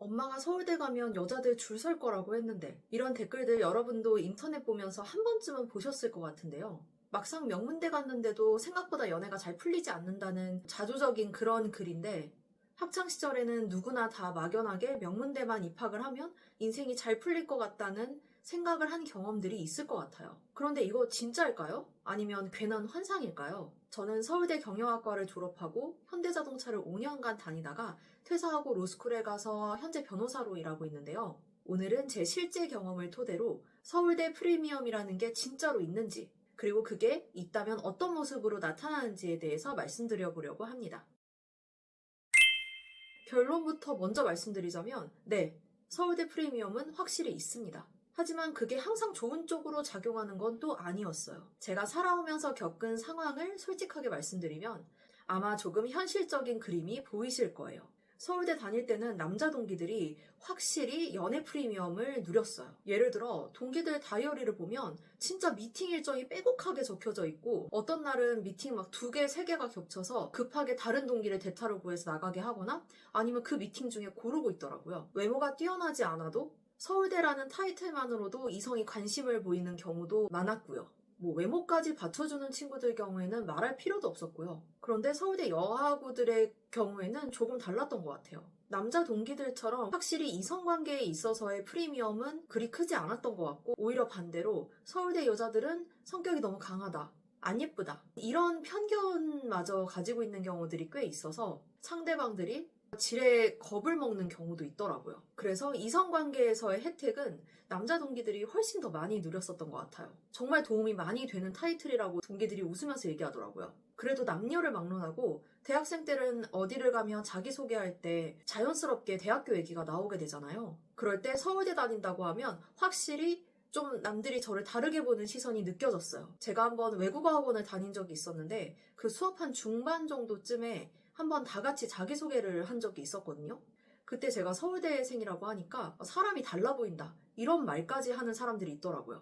엄마가 서울대 가면 여자들 줄 설 거라고 했는데 이런 댓글들 여러분도 인터넷 보면서 한 번쯤은 보셨을 것 같은데요. 막상 명문대 갔는데도 생각보다 연애가 잘 풀리지 않는다는 자조적인 그런 글인데 학창시절에는 누구나 다 막연하게 명문대만 입학을 하면 인생이 잘 풀릴 것 같다는 생각을 한 경험들이 있을 것 같아요. 그런데 이거 진짜일까요? 아니면 괜한 환상일까요? 저는 서울대 경영학과를 졸업하고 현대자동차를 5년간 다니다가 퇴사하고 로스쿨에 가서 현재 변호사로 일하고 있는데요. 오늘은 제 실제 경험을 토대로 서울대 프리미엄이라는 게 진짜로 있는지, 그리고 그게 있다면 어떤 모습으로 나타나는지에 대해서 말씀드려보려고 합니다. 결론부터 먼저 말씀드리자면, 네, 서울대 프리미엄은 확실히 있습니다. 하지만 그게 항상 좋은 쪽으로 작용하는 건 또 아니었어요. 제가 살아오면서 겪은 상황을 솔직하게 말씀드리면 아마 조금 현실적인 그림이 보이실 거예요. 서울대 다닐 때는 남자 동기들이 확실히 연애 프리미엄을 누렸어요. 예를 들어 동기들 다이어리를 보면 진짜 미팅 일정이 빼곡하게 적혀져 있고 어떤 날은 미팅 막 2개, 3개가 겹쳐서 급하게 다른 동기를 대타로 구해서 나가게 하거나 아니면 그 미팅 중에 고르고 있더라고요. 외모가 뛰어나지 않아도 서울대라는 타이틀만으로도 이성이 관심을 보이는 경우도 많았고요. 외모까지 받쳐주는 친구들 경우에는 말할 필요도 없었고요. 그런데 서울대 여하구들의 경우에는 조금 달랐던 것 같아요. 남자 동기들처럼 확실히 이성관계에 있어서의 프리미엄은 그리 크지 않았던 것 같고 오히려 반대로 서울대 여자들은 성격이 너무 강하다, 안 예쁘다 이런 편견마저 가지고 있는 경우들이 꽤 있어서 상대방들이 지레 겁을 먹는 경우도 있더라고요. 그래서 이성관계에서의 혜택은 남자 동기들이 훨씬 더 많이 누렸었던 것 같아요. 정말 도움이 많이 되는 타이틀이라고 동기들이 웃으면서 얘기하더라고요. 그래도 남녀를 막론하고 대학생 때는 어디를 가면 자기소개할 때 자연스럽게 대학교 얘기가 나오게 되잖아요. 그럴 때 서울대 다닌다고 하면 확실히 좀 남들이 저를 다르게 보는 시선이 느껴졌어요. 제가 한번 외국어 학원을 다닌 적이 있었는데 그 수업한 중반 정도쯤에 한번 다 같이 자기소개를 한 적이 있었거든요. 그때 제가 서울대생이라고 하니까 사람이 달라 보인다 이런 말까지 하는 사람들이 있더라고요.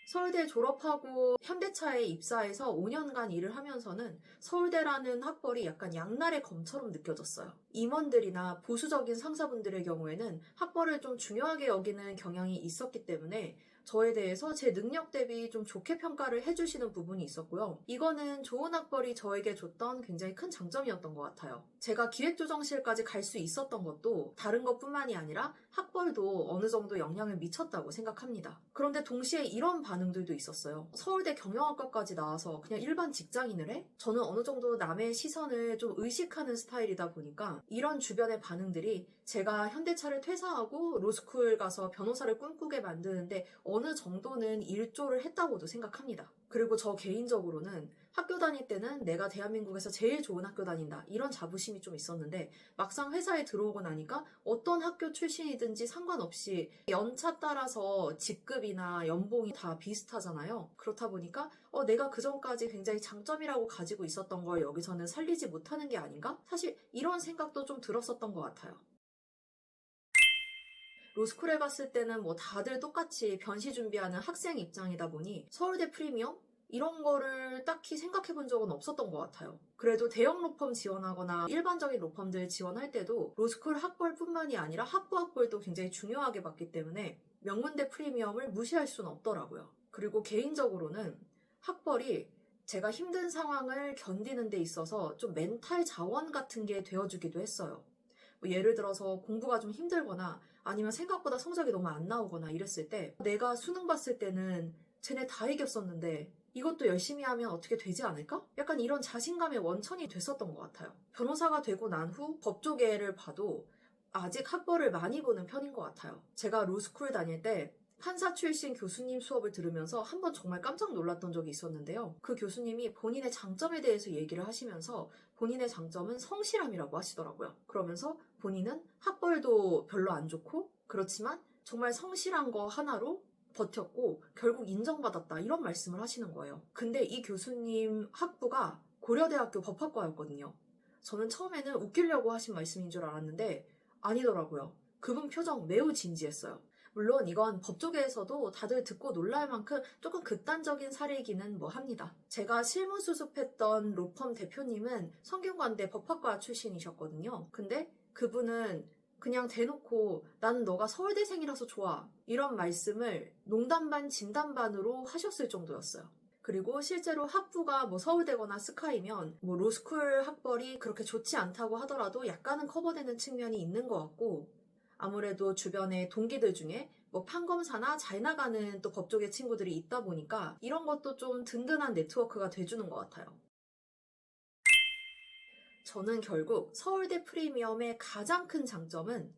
서울대 졸업하고 현대차에 입사해서 5년간 일을 하면서는 서울대라는 학벌이 약간 양날의 검처럼 느껴졌어요. 임원들이나 보수적인 상사분들의 경우에는 학벌을 좀 중요하게 여기는 경향이 있었기 때문에 저에 대해서 제 능력 대비 좀 좋게 평가를 해주시는 부분이 있었고요. 이거는 좋은 학벌이 저에게 줬던 굉장히 큰 장점이었던 것 같아요. 제가 기획조정실까지 갈 수 있었던 것도 다른 것뿐만이 아니라 학벌도 어느 정도 영향을 미쳤다고 생각합니다. 그런데 동시에 이런 반응들도 있었어요. 서울대 경영학과까지 나와서 그냥 일반 직장인을 해? 저는 어느 정도 남의 시선을 좀 의식하는 스타일이다 보니까 이런 주변의 반응들이 제가 현대차를 퇴사하고 로스쿨 가서 변호사를 꿈꾸게 만드는데 어느 정도는 일조를 했다고도 생각합니다. 그리고 저 개인적으로는 학교 다닐 때는 내가 대한민국에서 제일 좋은 학교 다닌다 이런 자부심이 좀 있었는데 막상 회사에 들어오고 나니까 어떤 학교 출신이든지 상관없이 연차 따라서 직급이나 연봉이 다 비슷하잖아요. 그렇다 보니까 내가 그전까지 굉장히 장점이라고 가지고 있었던 걸 여기서는 살리지 못하는 게 아닌가? 사실 이런 생각도 좀 들었었던 것 같아요. 로스쿨에 갔을 때는 다들 똑같이 변시 준비하는 학생 입장이다 보니 서울대 프리미엄? 이런 거를 딱히 생각해 본 적은 없었던 것 같아요. 그래도 대형 로펌 지원하거나 일반적인 로펌들 지원할 때도 로스쿨 학벌뿐만이 아니라 학부학벌도 굉장히 중요하게 봤기 때문에 명문대 프리미엄을 무시할 수는 없더라고요. 그리고 개인적으로는 학벌이 제가 힘든 상황을 견디는 데 있어서 좀 멘탈 자원 같은 게 되어주기도 했어요. 예를 들어서 공부가 좀 힘들거나 아니면 생각보다 성적이 너무 안 나오거나 이랬을 때 내가 수능 봤을 때는 쟤네 다 이겼었는데 이것도 열심히 하면 어떻게 되지 않을까? 약간 이런 자신감의 원천이 됐었던 것 같아요. 변호사가 되고 난 후 법조계를 봐도 아직 학벌을 많이 보는 편인 것 같아요. 제가 로스쿨 다닐 때 판사 출신 교수님 수업을 들으면서 한번 정말 깜짝 놀랐던 적이 있었는데요. 그 교수님이 본인의 장점에 대해서 얘기를 하시면서 본인의 장점은 성실함이라고 하시더라고요. 그러면서 본인은 학벌도 별로 안 좋고 그렇지만 정말 성실한 거 하나로 버텼고 결국 인정받았다 이런 말씀을 하시는 거예요. 근데 이 교수님 학부가 고려대학교 법학과였거든요. 저는 처음에는 웃기려고 하신 말씀인 줄 알았는데 아니더라고요. 그분 표정 매우 진지했어요. 물론 이건 법조계에서도 다들 듣고 놀랄 만큼 조금 극단적인 사례이기는 합니다. 제가 실무 수습했던 로펌 대표님은 성균관대 법학과 출신이셨거든요. 근데 그분은 그냥 대놓고 나는 너가 서울대생이라서 좋아 이런 말씀을 농담 반 진담 반으로 하셨을 정도였어요. 그리고 실제로 학부가 뭐 서울대거나 스카이면 뭐 로스쿨 학벌이 그렇게 좋지 않다고 하더라도 약간은 커버되는 측면이 있는 것 같고, 아무래도 주변에 동기들 중에 뭐 판검사나 잘 나가는 또 법조계 친구들이 있다 보니까 이런 것도 좀 든든한 네트워크가 돼주는 것 같아요. 저는 결국 서울대 프리미엄의 가장 큰 장점은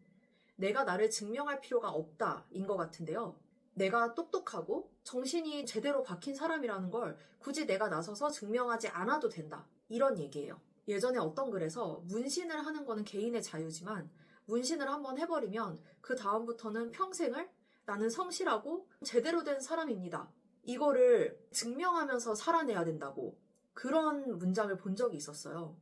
내가 나를 증명할 필요가 없다인 것 같은데요. 내가 똑똑하고 정신이 제대로 박힌 사람이라는 걸 굳이 내가 나서서 증명하지 않아도 된다. 이런 얘기예요. 예전에 어떤 글에서 문신을 하는 거는 개인의 자유지만 문신을 한번 해버리면 그 다음부터는 평생을 나는 성실하고 제대로 된 사람입니다. 이거를 증명하면서 살아내야 된다고 그런 문장을 본 적이 있었어요.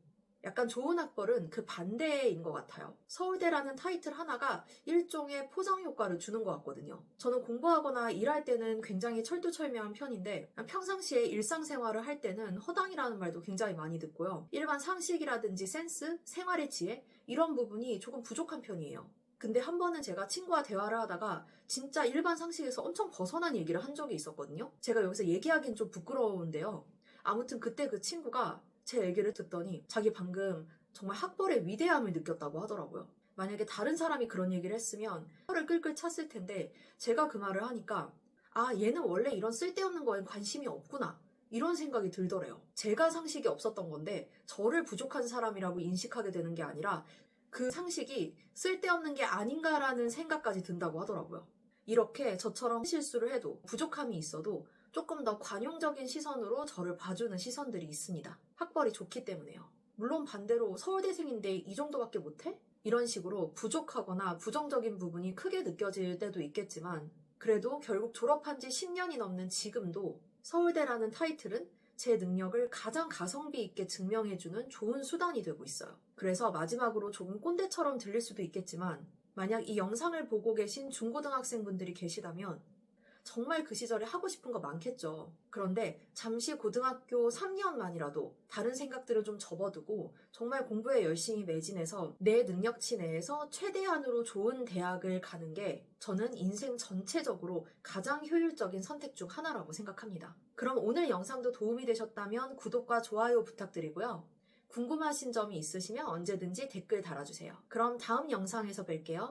약간 좋은 학벌은 그 반대인 것 같아요. 서울대라는 타이틀 하나가 일종의 포장 효과를 주는 것 같거든요. 저는 공부하거나 일할 때는 굉장히 철두철미한 편인데 평상시에 일상생활을 할 때는 허당이라는 말도 굉장히 많이 듣고요. 일반 상식이라든지 센스, 생활의 지혜 이런 부분이 조금 부족한 편이에요. 근데 한 번은 제가 친구와 대화를 하다가 진짜 일반 상식에서 엄청 벗어난 얘기를 한 적이 있었거든요. 제가 여기서 얘기하기엔 좀 부끄러운데요. 아무튼 그때 그 친구가 제 얘기를 듣더니 자기 방금 정말 학벌의 위대함을 느꼈다고 하더라고요. 만약에 다른 사람이 그런 얘기를 했으면 혀를 끌끌 찼을 텐데 제가 그 말을 하니까 아, 얘는 원래 이런 쓸데없는 거엔 관심이 없구나. 이런 생각이 들더래요. 제가 상식이 없었던 건데 저를 부족한 사람이라고 인식하게 되는 게 아니라 그 상식이 쓸데없는 게 아닌가라는 생각까지 든다고 하더라고요. 이렇게 저처럼 실수를 해도 부족함이 있어도 조금 더 관용적인 시선으로 저를 봐주는 시선들이 있습니다. 학벌이 좋기 때문에요. 물론 반대로 서울대생인데 이 정도밖에 못해? 이런 식으로 부족하거나 부정적인 부분이 크게 느껴질 때도 있겠지만 그래도 결국 졸업한 지 10년이 넘는 지금도 서울대라는 타이틀은 제 능력을 가장 가성비 있게 증명해주는 좋은 수단이 되고 있어요. 그래서 마지막으로 조금 꼰대처럼 들릴 수도 있겠지만 만약 이 영상을 보고 계신 중고등학생분들이 계시다면 정말 그 시절에 하고 싶은 거 많겠죠. 그런데 잠시 고등학교 3년만이라도 다른 생각들을 좀 접어두고 정말 공부에 열심히 매진해서 내 능력치 내에서 최대한으로 좋은 대학을 가는 게 저는 인생 전체적으로 가장 효율적인 선택 중 하나라고 생각합니다. 그럼 오늘 영상도 도움이 되셨다면 구독과 좋아요 부탁드리고요. 궁금하신 점이 있으시면 언제든지 댓글 달아주세요. 그럼 다음 영상에서 뵐게요.